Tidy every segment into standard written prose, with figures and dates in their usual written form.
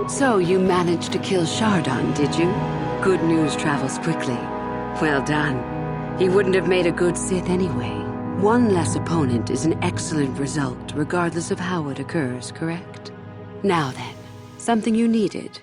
So you managed to kill Shardon, did you? Good news travels quickly. Well done. He wouldn't have made a good Sith anyway. One less opponent is an excellent result, regardless of how it occurs, correct? Now then, something you needed.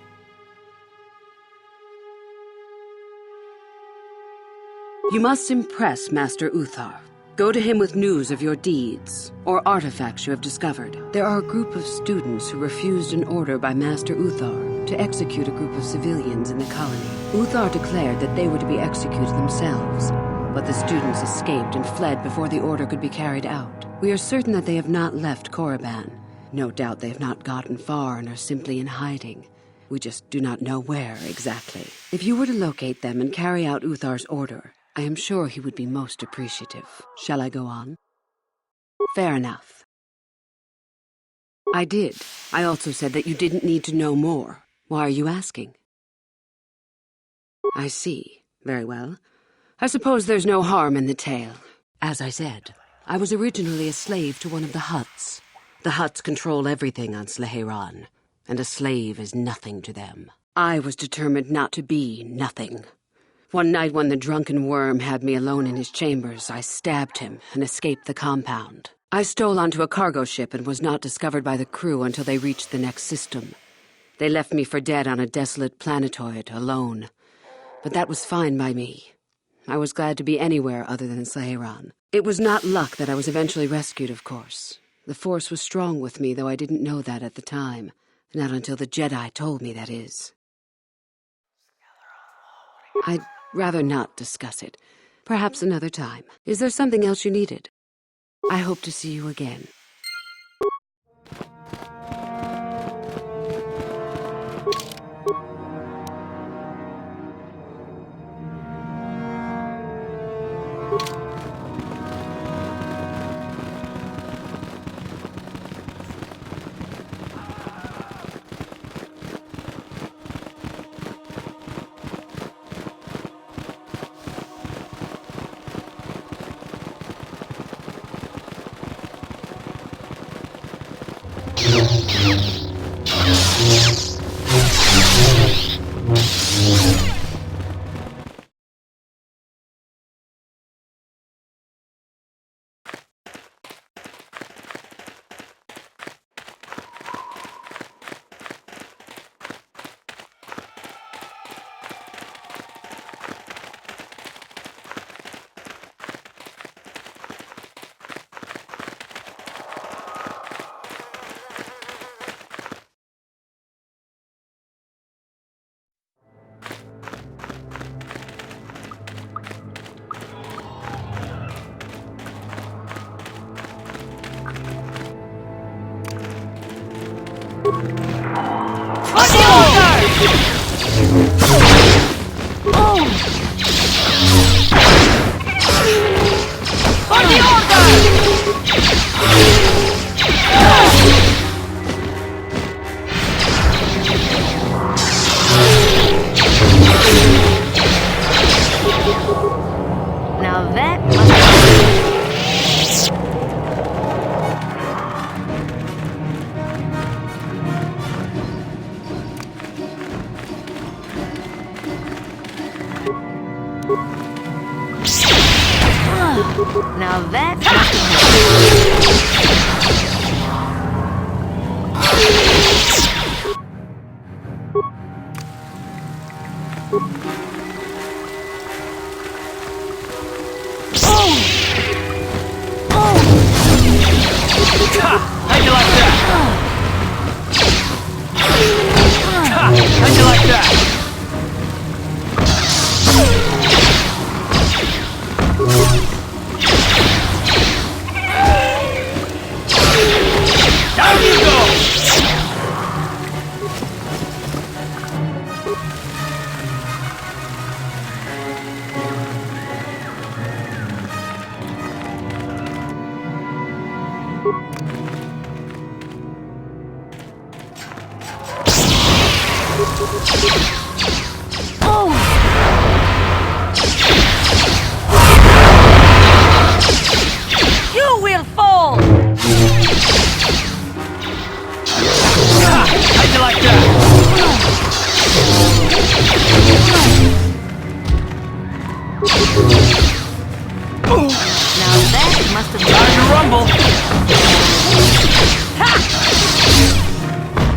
You must impress Master Uthar. Go to him with news of your deeds, or artifacts you have discovered. There are a group of students who refused an order by Master Uthar to execute a group of civilians in the colony. Uthar declared that they were to be executed themselves, but the students escaped and fled before the order could be carried out. We are certain that they have not left Korriban. No doubt they have not gotten far and are simply in hiding. We just do not know where exactly. If you were to locate them and carry out Uthar's order, I am sure he would be most appreciative. Shall I go on? Fair enough. I did. I also said that you didn't need to know more. Why are you asking? I see. Very well. I suppose there's no harm in the tale. As I said, I was originally a slave to one of the Hutts. The Hutts control everything on Sleheyron, and a slave is nothing to them. I was determined not to be nothing. One night when the drunken worm had me alone in his chambers, I stabbed him and escaped the compound. I stole onto a cargo ship and was not discovered by the crew until they reached the next system. They left me for dead on a desolate planetoid, alone. But that was fine by me. I was glad to be anywhere other than Sleheyron. It was not luck that I was eventually rescued, of course. The Force was strong with me, though I didn't know that at the time. Not until the Jedi told me, that is. I'd rather not discuss it. Perhaps another time. Is there something else you needed? I hope to see you again. Now that must Now that How'd you like that? How'd you like that? Down you go! you will fall! How'd you like that? Now that must have Time to rumble.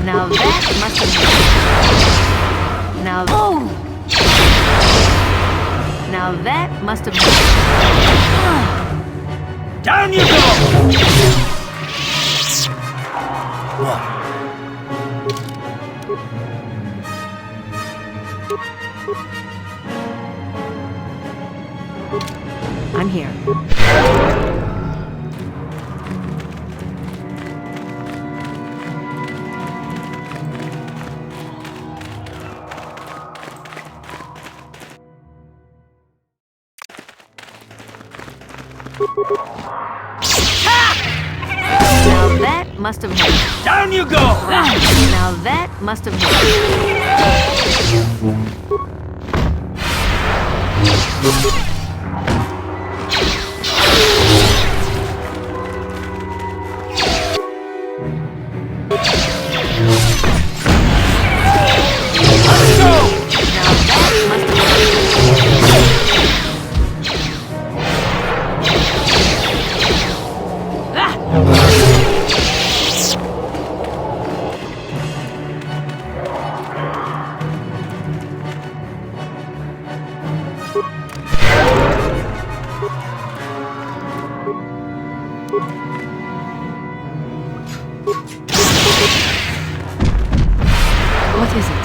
Now that must have Now Now that must have Down you go. What? I'm here. Now that must have hurt. Down you go. Now that must have hurt. Let's go. Now that must have hurt. What is it?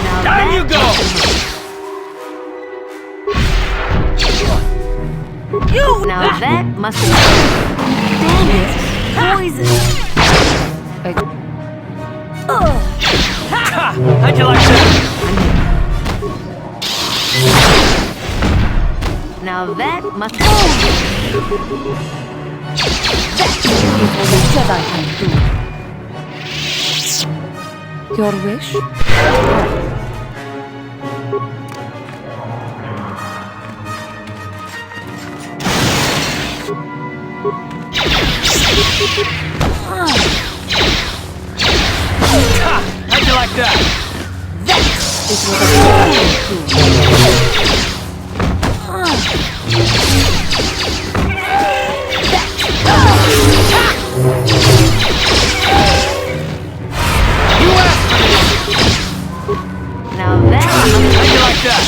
Now Down you go. Now that must have Damn it! Poison! Ha! How'd you like that? Now that must Your wish? Ha! How'd you like that? It was a You asked for this. Now that How'd you like that?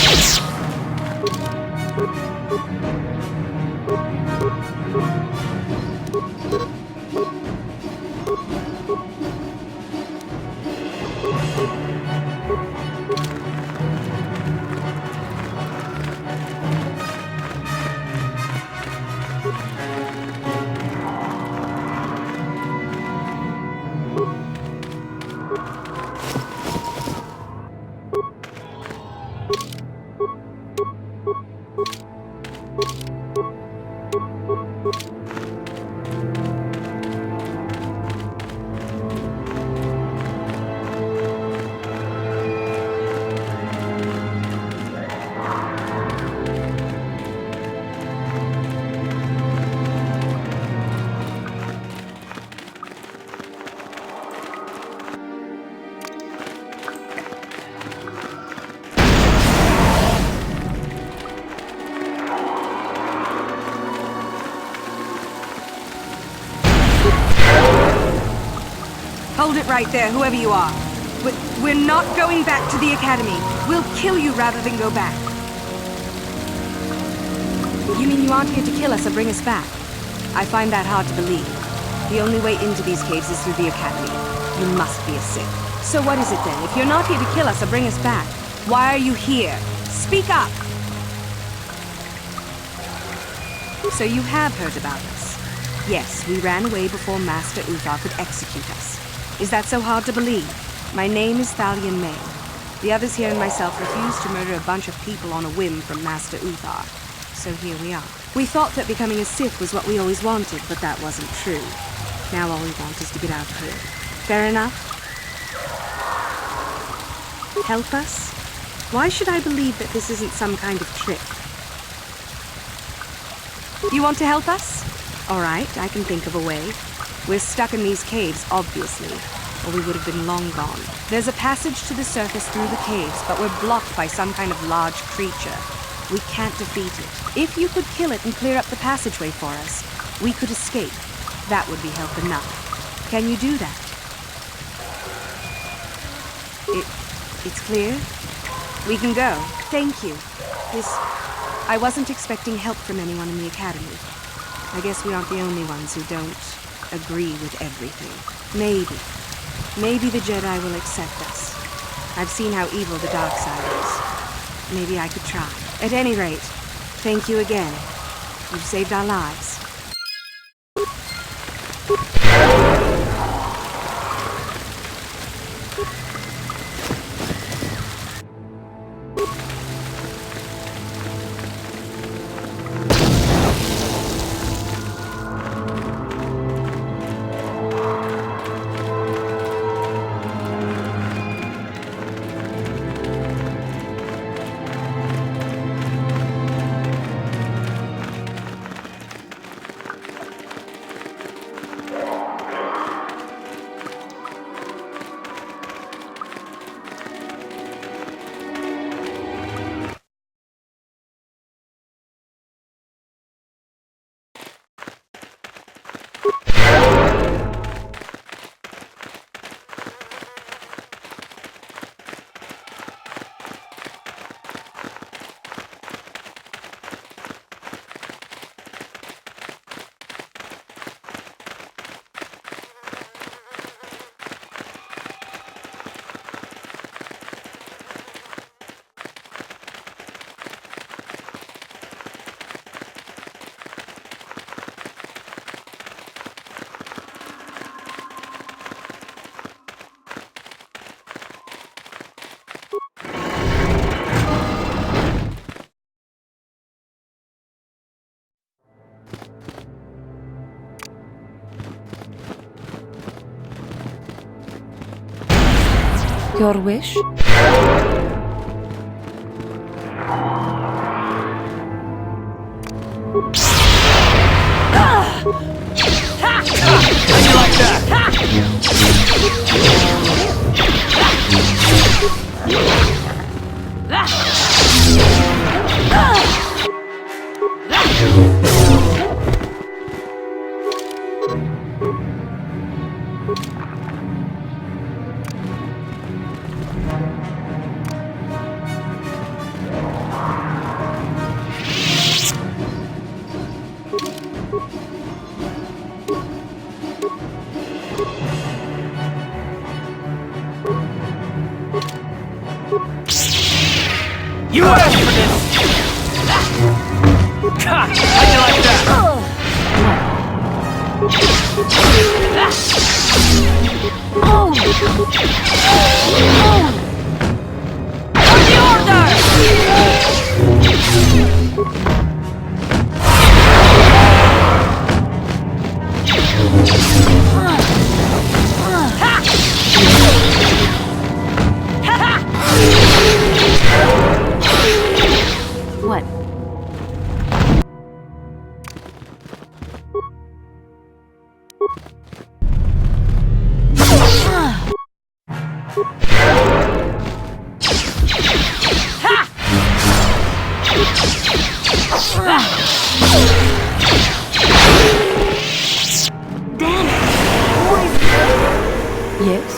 Hold it right there, whoever you are. We're not going back to the academy. We'll kill you rather than go back. You mean you aren't here to kill us or bring us back? I find that hard to believe. The only way into these caves is through the academy. You must be a Sith. So what is it then? If you're not here to kill us or bring us back, why are you here? Speak up! So you have heard about us. Yes, we ran away before Master Uthar could execute us. Is that so hard to believe? My name is Thalion May. The others here and myself refused to murder a bunch of people on a whim from Master Uthar. So here we are. We thought that becoming a Sith was what we always wanted, but that wasn't true. Now all we want is to get out of here. Fair enough? Help us? Why should I believe that this isn't some kind of trick? You want to help us? All right, I can think of a way. We're stuck in these caves, obviously, or we would have been long gone. There's a passage to the surface through the caves, but we're blocked by some kind of large creature. We can't defeat it. If you could kill it and clear up the passageway for us, we could escape. That would be help enough. Can you do that? It's clear? We can go. Thank you. I wasn't expecting help from anyone in the Academy. I guess we aren't the only ones who don't agree with everything. Maybe the Jedi will accept us. I've seen how evil the dark side is. Maybe I could try. At any rate, thank you again. You've saved our lives. Your wish? How'd you like that? You asked for this! How'd you like that? What? Damn it! Yes?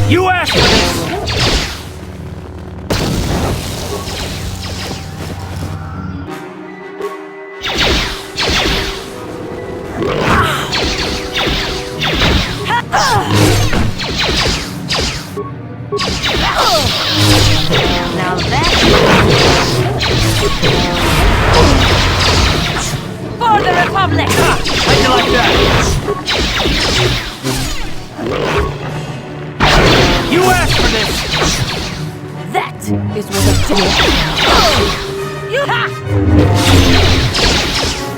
You asked for this! Now that's for the Republic! How'd you like that? You asked for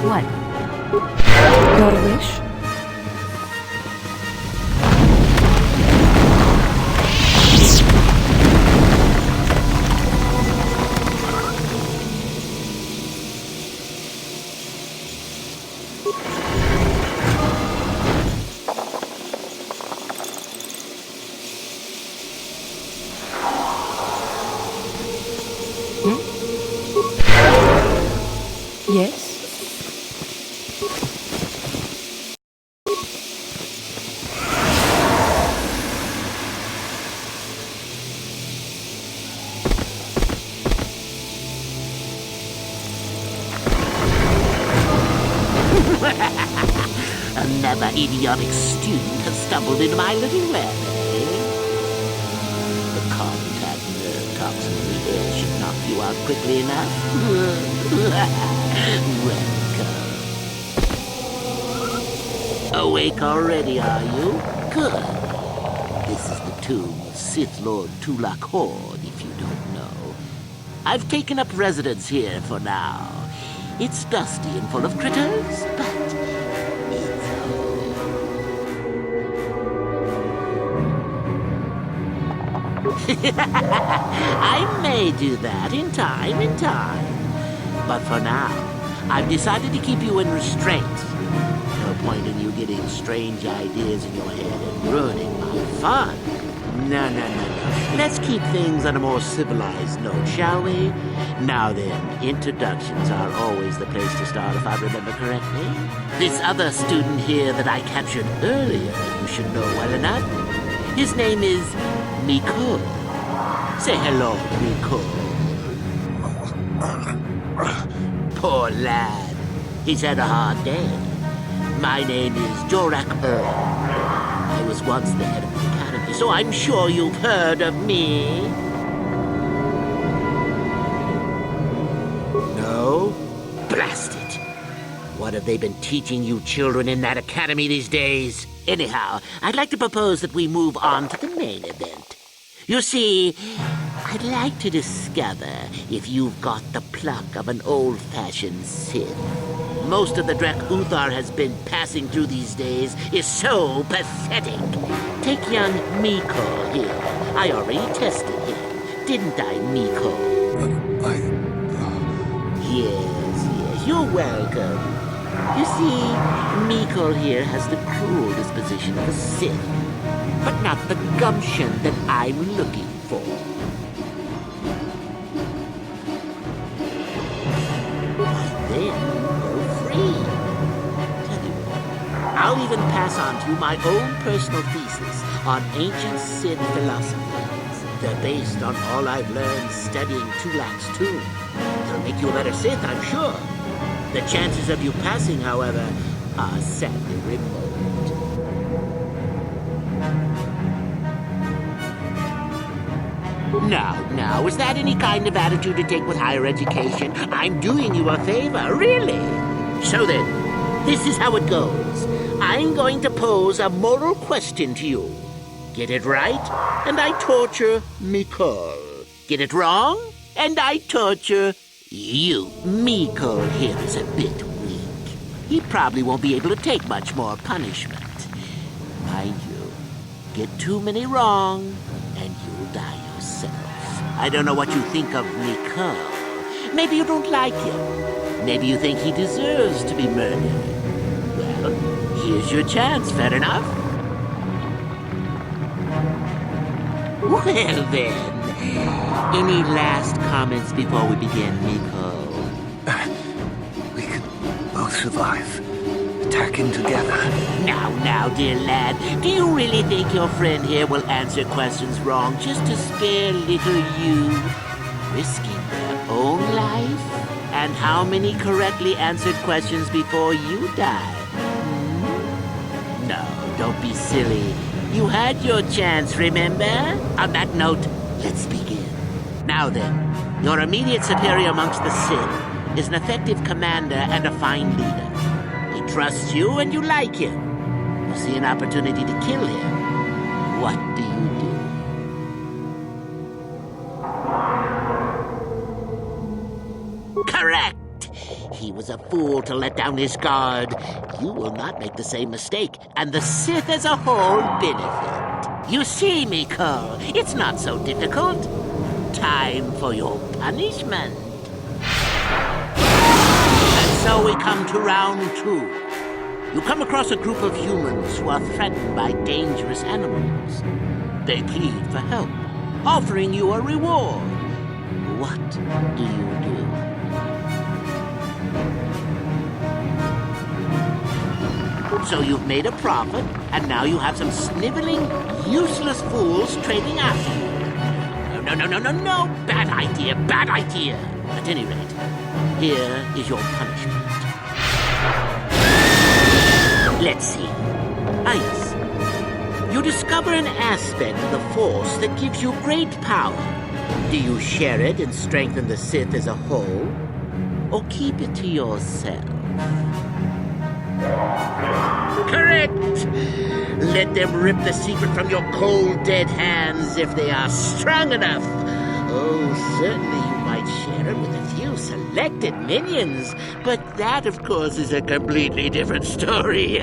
What? Your wish? Yes? Another idiotic student has stumbled into my little web, eh? The contact nerve toxin in the air should knock you out quickly enough. Welcome. Awake already, are you? Good. This is the tomb of Sith Lord Tulak Horde, if you don't know. I've taken up residence here for now. It's dusty and full of critters, but it's home. I may do that in time. But for now, I've decided to keep you in restraint. No point in you getting strange ideas in your head and ruining my fun. No. Let's keep things on a more civilized note, shall we? Now then, introductions are always the place to start if I remember correctly. This other student here that I captured earlier, you should know well enough. His name is Miko. Say hello, Miko. Poor lad. He's had a hard day. My name is Jorak I was once the head of the academy, so I'm sure you've heard of me. No? Blast it. What have they been teaching you children in that academy these days? Anyhow, I'd like to propose that we move on to the main event. You see, I'd like to discover if you've got the pluck of an old-fashioned Sith. Most of the Drek Uthar has been passing through these days is so pathetic. Take young Miko here. I already tested him. Didn't I, Miko? Yes, you're welcome. You see, Miko here has the cruel disposition of a Sith, but not the gumption that I'm looking for. Why then, go free. Tell you what, I'll even pass on to you my own personal thesis on ancient Sith philosophies. They're based on all I've learned studying Tulak's tomb. It'll make you a better Sith, I'm sure. The chances of you passing, however, are sadly remote. Now, is that any kind of attitude to take with higher education? I'm doing you a favor, really. So then, this is how it goes. I'm going to pose a moral question to you. Get it right, and I torture Miko. Get it wrong, and I torture you. Miko here is a bit weak. He probably won't be able to take much more punishment. Mind you, get too many wrong, and you'll die yourself. I don't know what you think of Miko. Maybe you don't like him. Maybe you think he deserves to be murdered. Well, here's your chance, fair enough? Well then, any last comments before we begin, Miko? We could both survive. Attacking together. Now, dear lad, do you really think your friend here will answer questions wrong just to spare little you? Risking their own life? And how many correctly answered questions before you die? No, don't be silly. You had your chance, remember? On that note, let's begin. Now then, your immediate superior amongst the Sith is an effective commander and a fine leader. He trusts you and you like him. You see an opportunity to kill him. What do you do? Correct! He was a fool to let down his guard. You will not make the same mistake, and the Sith as a whole benefit. You see, Miko, it's not so difficult. Time for your punishment. And so we come to round 2. You come across a group of humans who are threatened by dangerous animals. They plead for help, offering you a reward. What do you do? So you've made a profit, and now you have some sniveling, useless fools trading after you. No. Bad idea, bad idea. At any rate, here is your punishment. Let's see. Yes. You discover an aspect of the Force that gives you great power. Do you share it and strengthen the Sith as a whole? Or keep it to yourself? Correct! Let them rip the secret from your cold, dead hands if they are strong enough. Oh, certainly you might share it with a few selected minions, but that, of course, is a completely different story.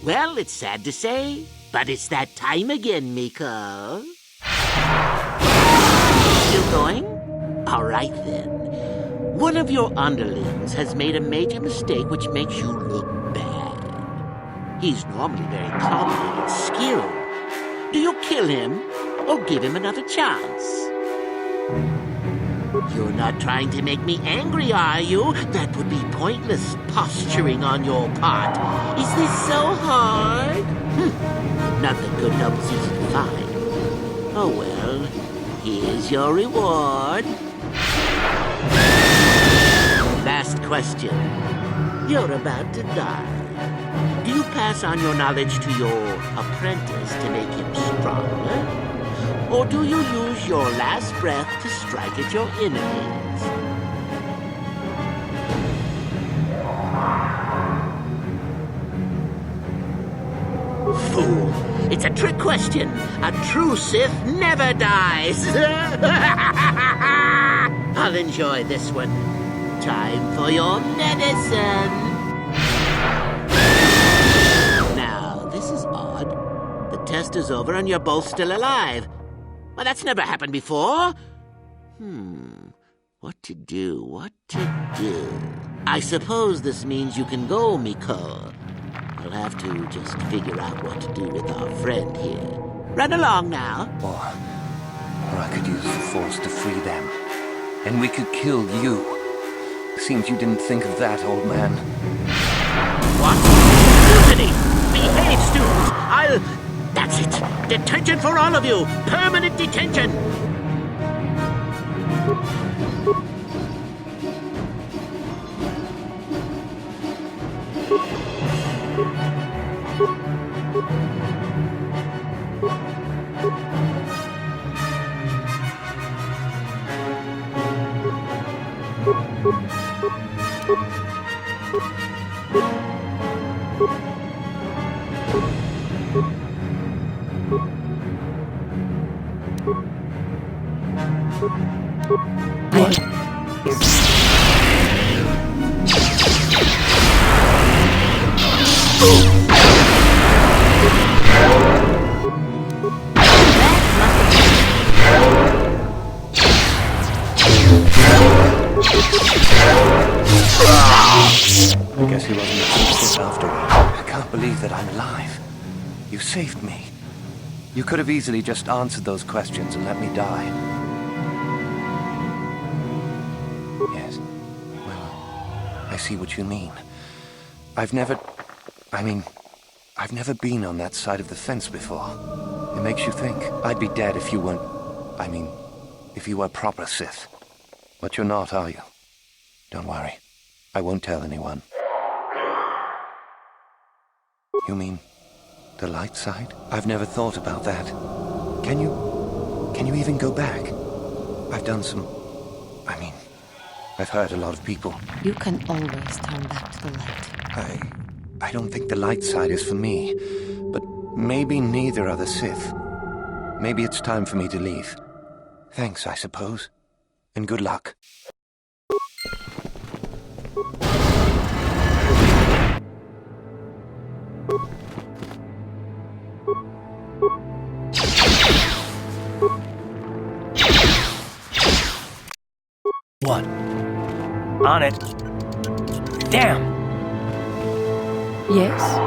Well, it's sad to say, but it's that time again, Miko. Still going? All right, then. One of your underlings has made a major mistake which makes you look bad. He's normally very confident and skilled. Do you kill him or give him another chance? You're not trying to make me angry, are you? That would be pointless posturing on your part. Is this so hard? Not that good help is easy to find. Oh well, here's your reward. Last question. You're about to die. Do you pass on your knowledge to your apprentice to make him stronger? Or do you use your last breath to strike at your enemies? Fool! It's a trick question. A true Sith never dies. I'll enjoy this one. Time for your medicine. Now, this is odd. The test is over and you're both still alive. Well, that's never happened before. What to do? I suppose this means you can go, Miko. We'll have to just figure out what to do with our friend here. Run along now. Or I could use the Force to free them. And we could kill you. Seems you didn't think of that, old man. What? Mutiny! Behave, students! That's it! Detention for all of you! Permanent detention! I guess he wasn't a after all. I can't believe that I'm alive. You saved me. You could have easily just answered those questions and let me die. Yes. Well, I see what you mean. I've never been on that side of the fence before. It makes you think. I'd be dead if you weren't... if you were proper Sith. But you're not, are you? Don't worry. I won't tell anyone. You mean the light side? I've never thought about that. Can you even go back? I've done some... I've hurt a lot of people. You can always turn back to the light. I don't think the light side is for me. But maybe neither are the Sith. Maybe it's time for me to leave. Thanks, I suppose. And good luck. What? On it. Damn! Yes?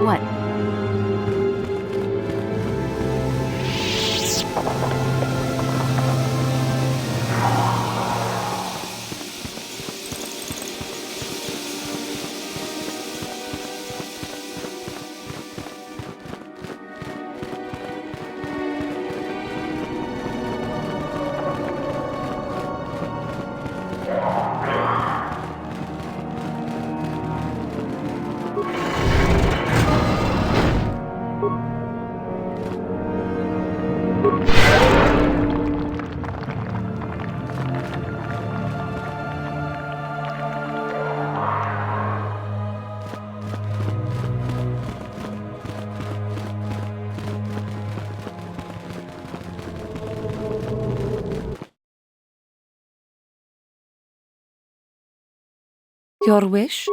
What? Your wish?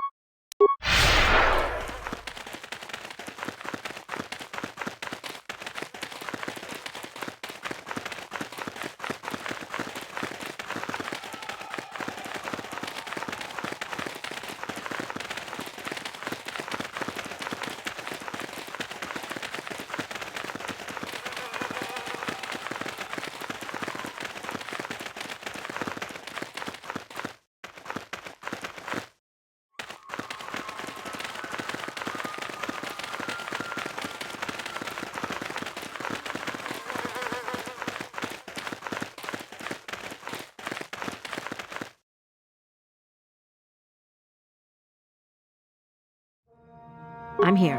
I'm here.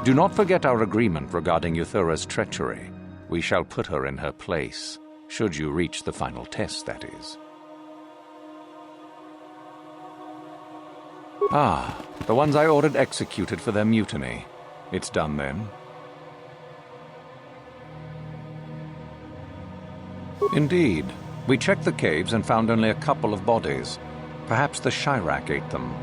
Do not forget our agreement regarding Euthura's treachery. We shall put her in her place, should you reach the final test, that is. Ah, the ones I ordered executed for their mutiny. It's done then. Indeed. We checked the caves and found only a couple of bodies. Perhaps the Chirac ate them.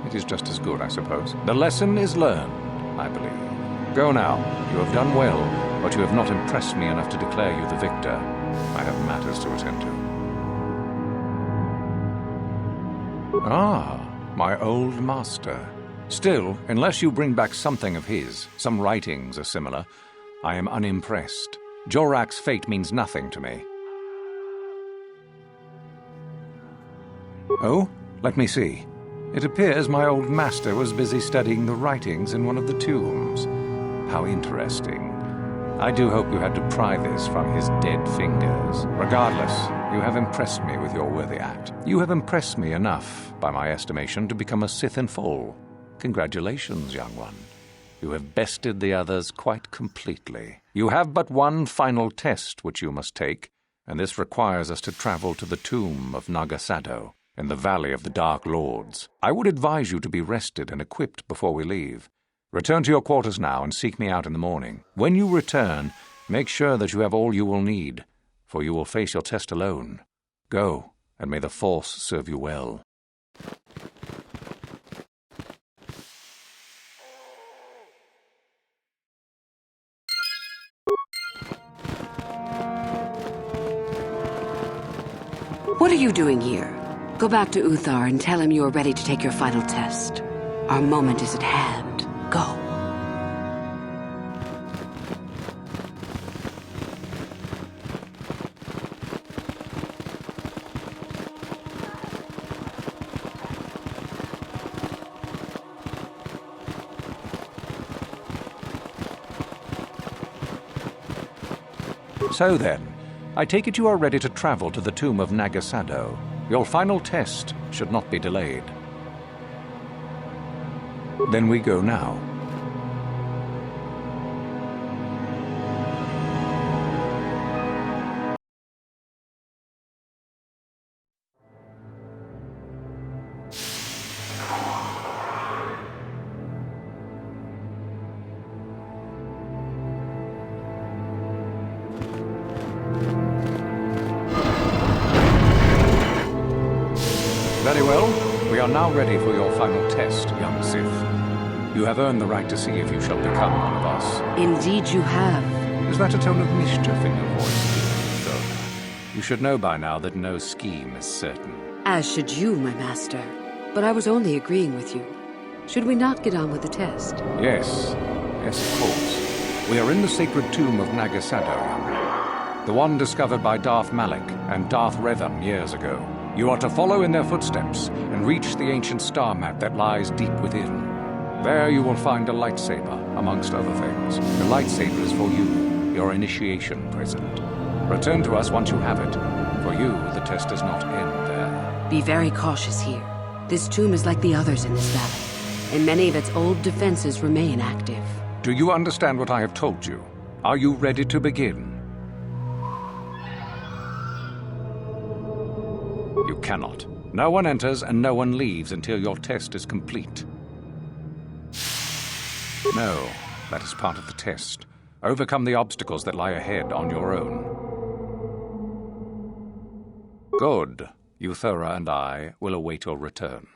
It is just as good, I suppose. The lesson is learned, I believe. Go now. You have done well, but you have not impressed me enough to declare you the victor. I have matters to attend to. Ah, my old master. Still, unless you bring back something of his, some writings or similar, I am unimpressed. Jorac's fate means nothing to me. Oh, let me see. It appears my old master was busy studying the writings in one of the tombs. How interesting. I do hope you had to pry this from his dead fingers. Regardless, You have impressed me with your worthy act. You have impressed me enough, by my estimation, to become a Sith in full. Congratulations, young one. You have bested the others quite completely. You have but one final test which you must take, and this requires us to travel to the tomb of Nagasado, in the Valley of the Dark Lords. I would advise you to be rested and equipped before we leave. Return to your quarters now and seek me out in the morning. When you return, make sure that you have all you will need, for you will face your test alone. Go, and may the Force serve you well. What are you doing here? Go back to Uthar and tell him you are ready to take your final test. Our moment is at hand. Go. So then, I take it you are ready to travel to the tomb of Nagasado. Your final test should not be delayed. Then we go now. Very well. We are now ready for your final test, young Sith. You have earned the right to see if you shall become one of us. Indeed you have. Is that a tone of mischief in your voice? So, you should know by now that no scheme is certain. As should you, my master. But I was only agreeing with you. Should we not get on with the test? Yes. Yes, of course. We are in the sacred tomb of Nagasado, young man. The one discovered by Darth Malak and Darth Revan years ago. You are to follow in their footsteps and reach the ancient star map that lies deep within. There you will find a lightsaber, amongst other things. The lightsaber is for you, your initiation present. Return to us once you have it. For you, the test does not end there. Be very cautious here. This tomb is like the others in this valley, and many of its old defenses remain active. Do you understand what I have told you? Are you ready to begin? You cannot. No one enters and no one leaves until your test is complete. No, that is part of the test. Overcome the obstacles that lie ahead on your own. Good. Euthura and I will await your return.